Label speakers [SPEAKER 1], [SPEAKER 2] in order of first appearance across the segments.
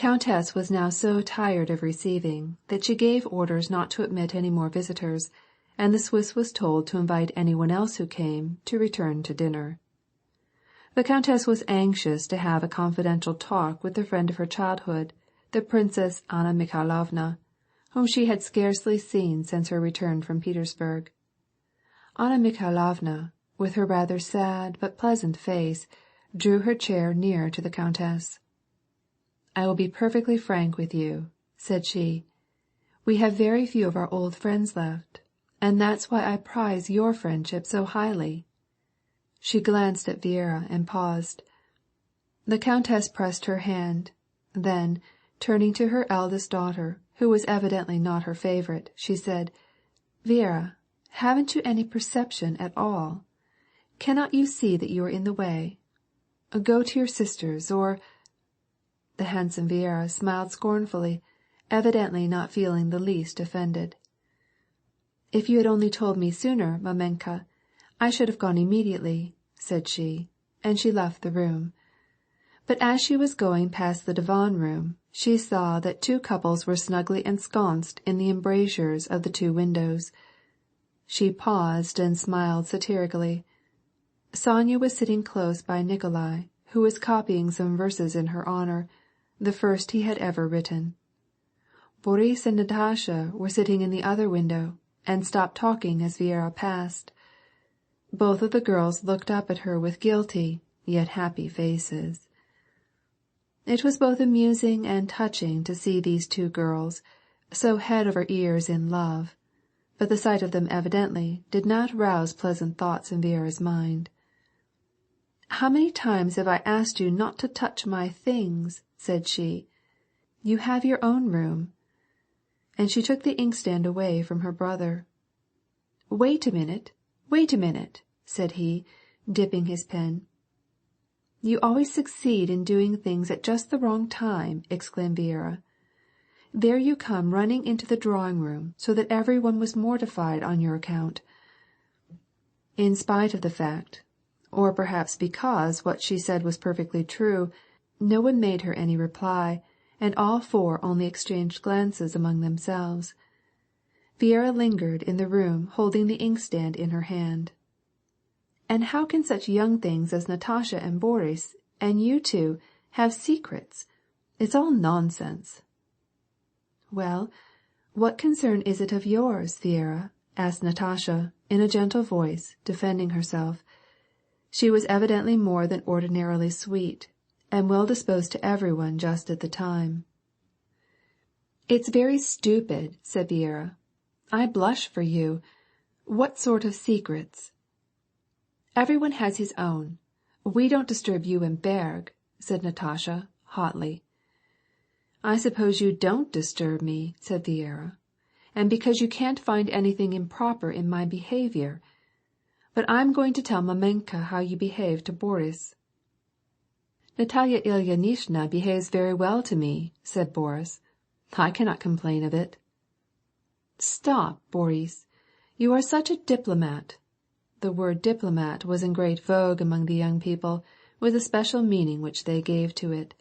[SPEAKER 1] Countess was now so tired of receiving that she gave orders not to admit any more visitors, and the Swiss was told to invite anyone else who came to return to dinner. The Countess was anxious to have a confidential talk with the friend of her childhood, the Princess Anna Mikhailovna, whom she had scarcely seen since her return from Petersburg. Anna Mikhailovna, with her rather sad but pleasant face, drew her chair nearer to the Countess. "I will be perfectly frank with you," said she. "We have very few of our old friends left, and that's why I prize your friendship so highly." She glanced at Vera and paused. The Countess pressed her hand. Then, turning to her eldest daughter, who was evidently not her favorite, she said, "Vera, haven't you any perception at all? Cannot you see that you are in the way? Go to your sisters, or—" The handsome Vera smiled scornfully, evidently not feeling the least offended. "If you had only told me sooner, mamenka, I should have gone immediately," said she, and she left the room. But as she was going past the divan room, she saw that two couples were snugly ensconced in the embrasures of the two windows. She paused and smiled satirically. Sonya was sitting close by Nikolai, who was copying some verses in her honor, the first he had ever written. Boris and Natasha were sitting in the other window, and stopped talking as Vera passed. Both of the girls looked up at her with guilty, yet happy faces. It was both amusing and touching to see these two girls, so head over ears in love, but the sight of them evidently did not rouse pleasant thoughts in Vera's mind. "How many times have I asked you not to touch my things?" said she. "You have your own room." And she took the inkstand away from her brother. Wait a minute," said he, dipping his pen. "You always succeed in doing things at just the wrong time," exclaimed Vera. "There you come running into the drawing-room so that everyone was mortified on your account." In spite of the fact, or perhaps because what she said was perfectly true, no one made her any reply, and all four only exchanged glances among themselves. Vera lingered in the room holding the inkstand in her hand. "And how can such young things as Natasha and Boris, and you two, have secrets? It's all nonsense." "Well, what concern is it of yours, Vera?" asked Natasha, in a gentle voice, defending herself. She was evidently more than ordinarily sweet, and well disposed to everyone just at the time. "It's very stupid," said Vera. "I blush for you. What sort of secrets?" "Everyone has his own. We don't disturb you and Berg," said Natasha, hotly. "I suppose you don't disturb me," said Vera, "and because you can't find anything improper in my behavior. But I'm going to tell mamenka how you behave to Boris." "Natalia Ilyinishna behaves very well to me," said Boris. "I cannot complain of it." "Stop, Boris. You are such a diplomat." The word diplomat was in great vogue among the young people, with a special meaning which they gave to it.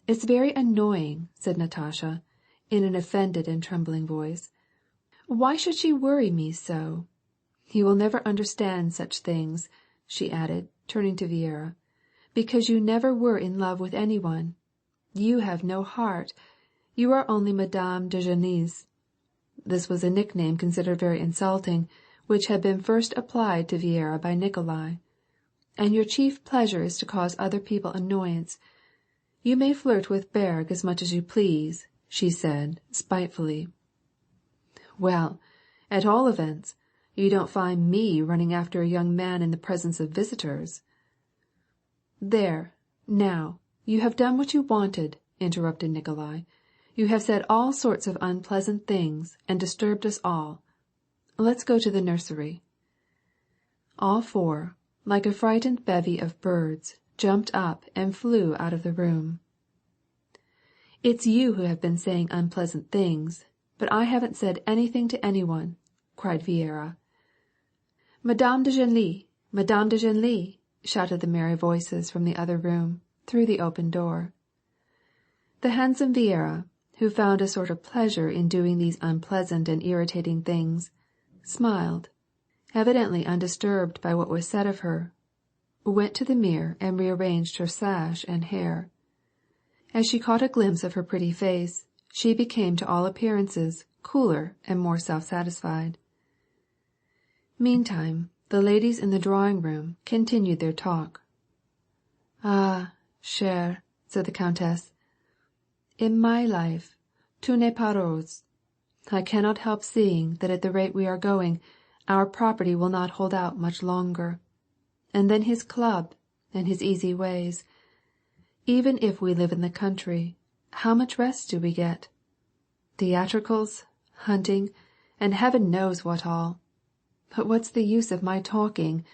[SPEAKER 1] "It's very annoying," said Natasha, in an offended and trembling voice. "Why should she worry me so? You will never understand such things," she added, turning to Vera, "because you never were in love with anyone. You have no heart. You are only Madame de Genlis." This was a nickname considered very insulting, which had been first applied to Vera by Nikolai. "And your chief pleasure is to cause other people annoyance. You may flirt with Berg as much as you please," she said, spitefully. "Well, at all events, you don't find me running after a young man in the presence of visitors." "There, now, you have done what you wanted," interrupted Nikolai. "You have said all sorts of unpleasant things and disturbed us all. Let's go to the nursery." All four, like a frightened bevy of birds, jumped up and flew out of the room. "It's you who have been saying unpleasant things, but I haven't said anything to anyone," cried Vera. "Madame de Genlis! Madame de Genlis!" shouted the merry voices from the other room, through the open door. The handsome Viera, who found a sort of pleasure in doing these unpleasant and irritating things, smiled, evidently undisturbed by what was said of her, went to the mirror and rearranged her sash and hair. As she caught a glimpse of her pretty face, she became to all appearances cooler and more self-satisfied. Meantime, the ladies in the drawing-room continued their talk. "Ah, chère," said the Countess, "in my life, tout n'est pas rose. I cannot help seeing that at the rate we are going, our property will not hold out much longer. And then his club, and his easy ways. Even if we live in the country, how much rest do we get? Theatricals, hunting, and heaven knows what all. But what's the use of my talking?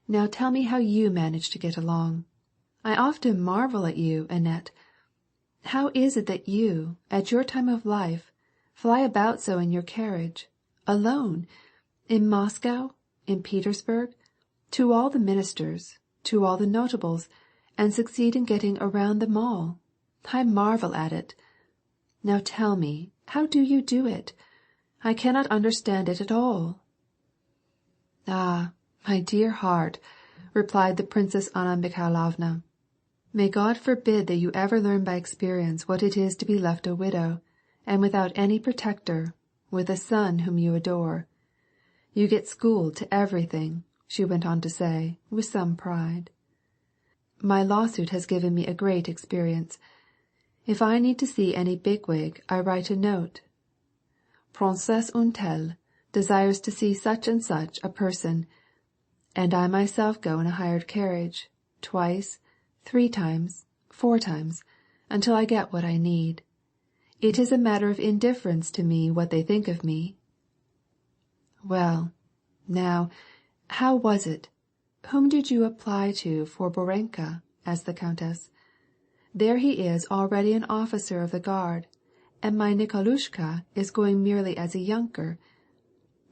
[SPEAKER 1] Now tell me how you manage to get along. I often marvel at you, Annette. How is it that you, at your time of life, fly about so in your carriage, alone, in Moscow, in Petersburg, to all the ministers, to all the notables, and succeed in getting around them all? I marvel at it. Now tell me, how do you do it? I cannot understand it at all." "Ah, my dear heart," replied the Princess Anna Mikhailovna, "may God forbid that you ever learn by experience what it is to be left a widow, and without any protector, with a son whom you adore. You get schooled to everything," she went on to say, with some pride. "My lawsuit has given me a great experience. If I need to see any bigwig, I write a note. Princesse une telle desires to see such and such a person, and I myself go in a hired carriage, twice, 3 times, 4 times, until I get what I need. It is a matter of indifference to me what they think of me." "Well, now, how was it? Whom did you apply to for Borenka?" asked the Countess. "There he is already an officer of the guard, and my Nikolushka is going merely as a yunker.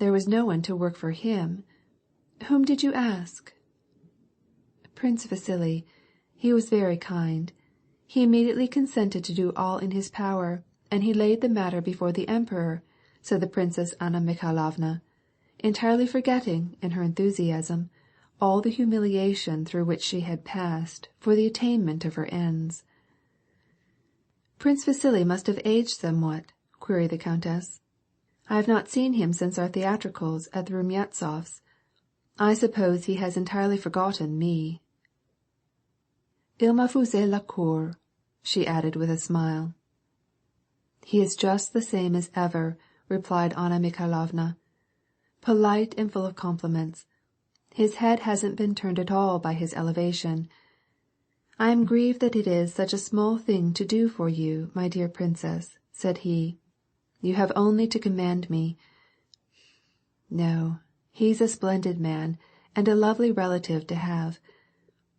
[SPEAKER 1] There was no one to work for him. Whom did you ask?" "Prince Vasili. He was very kind. He immediately consented to do all in his power, and he laid the matter before the Emperor," said the Princess Anna Mikhailovna, entirely forgetting, in her enthusiasm, all the humiliation through which she had passed for the attainment of her ends. "Prince Vasili must have aged somewhat?" queried the Countess. "I have not seen him since our theatricals at the Rumyantsovs. I suppose he has entirely forgotten me. Il m'a fait la cour," she added with a smile. "He is just the same as ever," replied Anna Mikhailovna, "polite and full of compliments. His head hasn't been turned at all by his elevation. I am grieved that it is such a small thing to do for you, my dear princess," said he. "You have only to command me. No, he's a splendid man, and a lovely relative to have.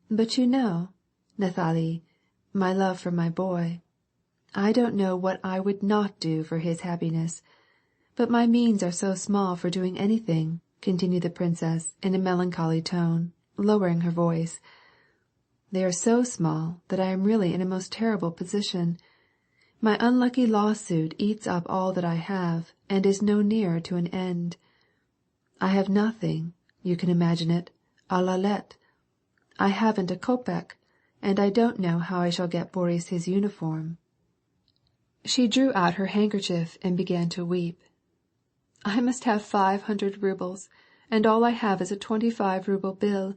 [SPEAKER 1] But you know, Nathalie, my love for my boy, I don't know what I would not do for his happiness. But my means are so small for doing anything," continued the princess in a melancholy tone, lowering her voice. "They are so small that I am really in a most terrible position. My unlucky lawsuit eats up all that I have, and is no nearer to an end. I have nothing, you can imagine it, à la lettre. I haven't a kopeck, and I don't know how I shall get Boris his uniform." She drew out her handkerchief and began to weep. "I must have 500 rubles, and all I have is a 25-ruble bill.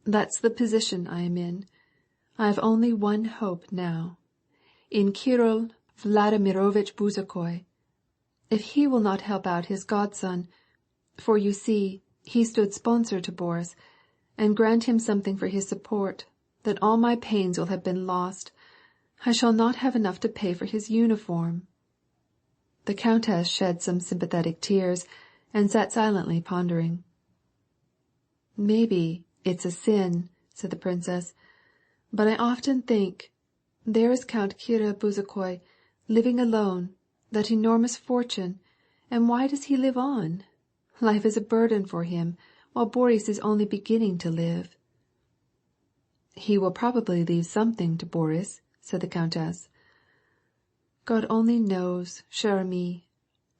[SPEAKER 1] That's the position I am in. I have only one hope now, in Kirill Vladimirovitch Bezukhoi. If he will not help out his godson, for you see, he stood sponsor to Boris, and grant him something for his support, then all my pains will have been lost. I shall not have enough to pay for his uniform." The Countess shed some sympathetic tears, and sat silently pondering. "Maybe it's a sin," said the princess, "but I often think, there is Count Kirill Bezukhoi, living alone, that enormous fortune, and why does he live on? Life is a burden for him, while Boris is only beginning to live." "He will probably leave something to Boris," said the Countess. God only knows, chère amie.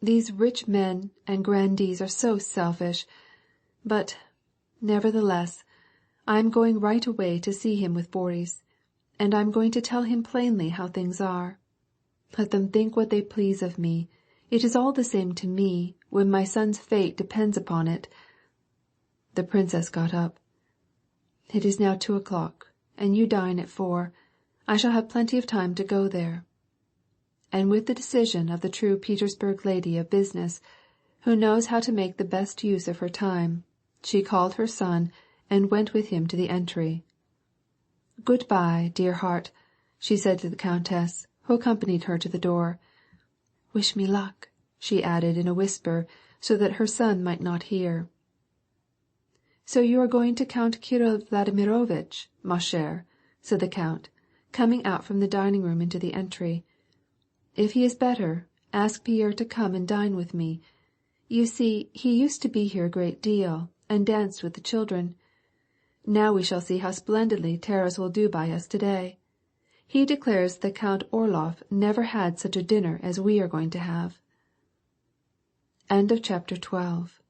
[SPEAKER 1] These rich men and grandees are so selfish. But, nevertheless, I am going right away to see him with Boris, and I am going to tell him plainly how things are. Let them think what they please of me. It is all the same to me, when my son's fate depends upon it." The princess got up. "It is now 2 o'clock, and you dine at 4. I shall have plenty of time to go there." And with the decision of the true Petersburg lady of business, who knows how to make the best use of her time, she called her son and went with him to the entry. "Good-bye, dear heart," she said to the countess, who accompanied her to the door. "Wish me luck," she added in a whisper, so that her son might not hear. "So you are going to Count Kirill Vladimirovitch, ma chère," said the count, coming out from the dining room into the entry. "If he is better, ask Pierre to come and dine with me. You see, he used to be here a great deal, and danced with the children. Now we shall see how splendidly Taras will do by us today. He declares that Count Orloff never had such a dinner as we are going to have." End of chapter 12.